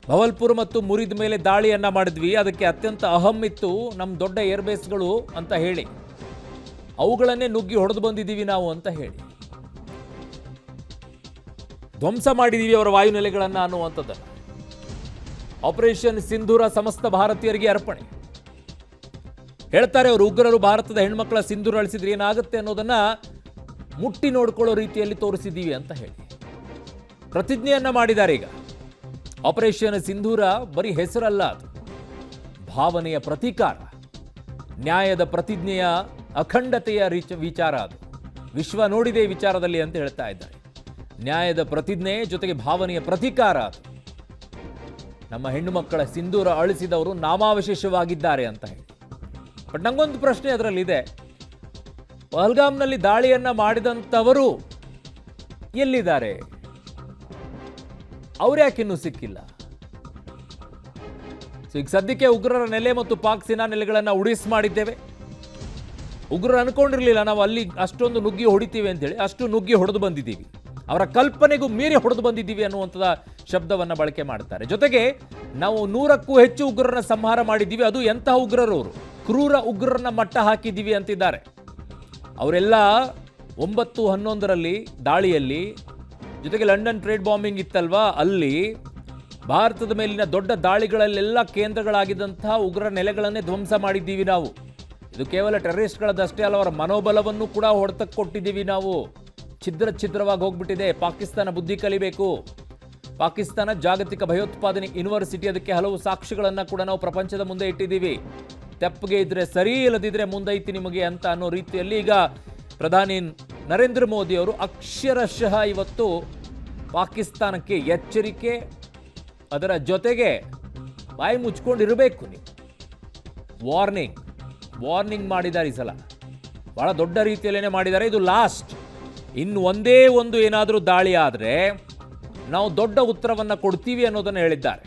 ಭವಲ್ಪುರ್ ಮತ್ತು ಮುರಿದ ಮೇಲೆ ದಾಳಿಯನ್ನ ಮಾಡಿದ್ವಿ, ಅದಕ್ಕೆ ಅತ್ಯಂತ ಅಹಂ ಇತ್ತು ನಮ್ಮ ದೊಡ್ಡ ಏರ್ಬೇಸ್ಗಳು ಅಂತ ಹೇಳಿ, ಅವುಗಳನ್ನೇ ನುಗ್ಗಿ ಹೊಡೆದು ಬಂದಿದ್ದೀವಿ ನಾವು ಅಂತ ಹೇಳಿ ಧ್ವಂಸ ಮಾಡಿದ್ದೀವಿ ಅವರ ವಾಯುನೆಲೆಗಳನ್ನು ಅನ್ನುವಂಥದ್ದನ್ನು. ಆಪರೇಷನ್ ಸಿಂಧೂರ ಸಮಸ್ತ ಭಾರತೀಯರಿಗೆ ಅರ್ಪಣೆ ಹೇಳ್ತಾರೆ ಅವರು. ಉಗ್ರರು ಭಾರತದ ಹೆಣ್ಮಕ್ಳ ಸಿಂಧೂರ ಅಳಿಸಿದ್ರೆ ಏನಾಗುತ್ತೆ ಅನ್ನೋದನ್ನ ಮುಟ್ಟಿ ನೋಡ್ಕೊಳ್ಳೋ ರೀತಿಯಲ್ಲಿ ತೋರಿಸಿದ್ದೀವಿ ಅಂತ ಹೇಳಿ ಪ್ರತಿಜ್ಞೆಯನ್ನ ಮಾಡಿದ್ದಾರೆ. ಈಗ ಆಪರೇಷನ್ ಸಿಂಧೂರ ಬರೀ ಹೆಸರಲ್ಲ, ಅದು ಭಾವನೆಯ ಪ್ರತೀಕಾರ, ನ್ಯಾಯದ ಪ್ರತಿಜ್ಞೆಯ ಅಖಂಡತೆಯ ವಿಚಾರ, ಅದು ವಿಶ್ವ ನೋಡಿದೆ ವಿಚಾರದಲ್ಲಿ ಅಂತ ಹೇಳ್ತಾ ಇದ್ದಾರೆ. ನ್ಯಾಯದ ಪ್ರತಿಜ್ಞೆ ಜೊತೆಗೆ ಭಾವನೆಯ ಪ್ರತೀಕಾರ ಅದು. ನಮ್ಮ ಹೆಣ್ಣು ಮಕ್ಕಳ ಸಿಂಧೂರ ಅಳಿಸಿದವರು ನಾಮಾವಶೇಷವಾಗಿದ್ದಾರೆ ಅಂತ ಹೇಳಿ. ಬಟ್ ನಂಗೊಂದು ಪ್ರಶ್ನೆ ಅದರಲ್ಲಿದೆ, ಪಹಲ್ಗಾಮ್ನಲ್ಲಿ ದಾಳಿಯನ್ನ ಮಾಡಿದಂಥವರು ಎಲ್ಲಿದ್ದಾರೆ? ಅವ್ರ್ಯಾಕಿನ್ನೂ ಸಿಕ್ಕಿಲ್ಲ. ಈಗ ಸದ್ಯಕ್ಕೆ ಉಗ್ರರ ನೆಲೆ ಮತ್ತು ಪಾಕ್ ಸೇನಾ ನೆಲೆಗಳನ್ನು ಉಡಿಸ್ ಮಾಡಿದ್ದೇವೆ. ಉಗ್ರರು ಅನ್ಕೊಂಡಿರ್ಲಿಲ್ಲ ನಾವು ಅಲ್ಲಿ ಅಷ್ಟೊಂದು ನುಗ್ಗಿ ಹೊಡಿತೀವಿ ಅಂತೇಳಿ, ಅಷ್ಟು ನುಗ್ಗಿ ಹೊಡೆದು ಬಂದಿದ್ದೀವಿ, ಅವರ ಕಲ್ಪನೆಗೂ ಮೀರಿ ಹೊಡೆದು ಬಂದಿದ್ದೀವಿ ಅನ್ನುವಂಥದ ಶಬ್ದವನ್ನು ಬಳಕೆ ಮಾಡ್ತಾರೆ. ಜೊತೆಗೆ ನಾವು 100ಕ್ಕೂ ಹೆಚ್ಚು ಉಗ್ರರನ್ನ ಸಂಹಾರ ಮಾಡಿದ್ದೀವಿ. ಅದು ಎಂತಹ ಉಗ್ರರವರು, ಕ್ರೂರ ಉಗ್ರರನ್ನ ಮಟ್ಟ ಹಾಕಿದ್ದೀವಿ ಅಂತಿದ್ದಾರೆ. ಅವರೆಲ್ಲ 9/11 ದಾಳಿಯಲ್ಲಿ, ಜೊತೆಗೆ ಲಂಡನ್ ಟ್ರೇಡ್ ಬಾಂಬಿಂಗ್ ಇತ್ತಲ್ವಾ, ಅಲ್ಲಿ ಭಾರತದ ಮೇಲಿನ ದೊಡ್ಡ ದಾಳಿಗಳಲ್ಲೆಲ್ಲ ಕೇಂದ್ರಗಳಾಗಿದ್ದಂತಹ ಉಗ್ರ ನೆಲೆಗಳನ್ನೇ ಧ್ವಂಸ ಮಾಡಿದ್ದೀವಿ ನಾವು. ಇದು ಕೇವಲ ಟೆರರಿಸ್ಟ್ಗಳದಷ್ಟೇ ಅಲ್ಲ, ಅವರ ಮನೋಬಲವನ್ನು ಕೂಡ ಹೊಡೆತಕ್ಕೆ ಕೊಟ್ಟಿದ್ದೀವಿ ನಾವು. ಛಿದ್ರವಾಗಿ ಹೋಗ್ಬಿಟ್ಟಿದೆ. ಪಾಕಿಸ್ತಾನ ಬುದ್ಧಿ ಕಲಿಬೇಕು. ಪಾಕಿಸ್ತಾನ ಜಾಗತಿಕ ಭಯೋತ್ಪಾದನೆ ಯೂನಿವರ್ಸಿಟಿ, ಅದಕ್ಕೆ ಹಲವು ಸಾಕ್ಷಿಗಳನ್ನು ಕೂಡ ನಾವು ಪ್ರಪಂಚದ ಮುಂದೆ ಇಟ್ಟಿದ್ದೀವಿ. ತೆಪ್ಪಗೆ ಇದ್ರೆ ಸರಿ, ಇಲ್ಲದಿದ್ರೆ ಮುಂದೈತಿ ನಿಮಗೆ ಅಂತ ಅನ್ನೋ ರೀತಿಯಲ್ಲಿ ಈಗ ಪ್ರಧಾನಿ ನರೇಂದ್ರ ಮೋದಿ ಅವರು ಅಕ್ಷರಶಃ ಇವತ್ತು ಪಾಕಿಸ್ತಾನಕ್ಕೆ ಎಚ್ಚರಿಕೆ, ಅದರ ಜೊತೆಗೆ ಬಾಯಿ ಮುಚ್ಕೊಂಡಿರಬೇಕು ನೀವು, ವಾರ್ನಿಂಗ್ ಮಾಡಿದ್ದಾರೆ. ಈ ಸಲ ಬಹಳ ದೊಡ್ಡ ರೀತಿಯಲ್ಲೇನೆ ಮಾಡಿದ್ದಾರೆ. ಇದು ಲಾಸ್ಟ್. ಇನ್ನು ಒಂದೇ ಒಂದು ಏನಾದರೂ ದಾಳಿ ಆದರೆ ನಾವು ದೊಡ್ಡ ಉತ್ತರವನ್ನು ಕೊಡ್ತೀವಿ ಅನ್ನೋದನ್ನು ಹೇಳಿದ್ದಾರೆ.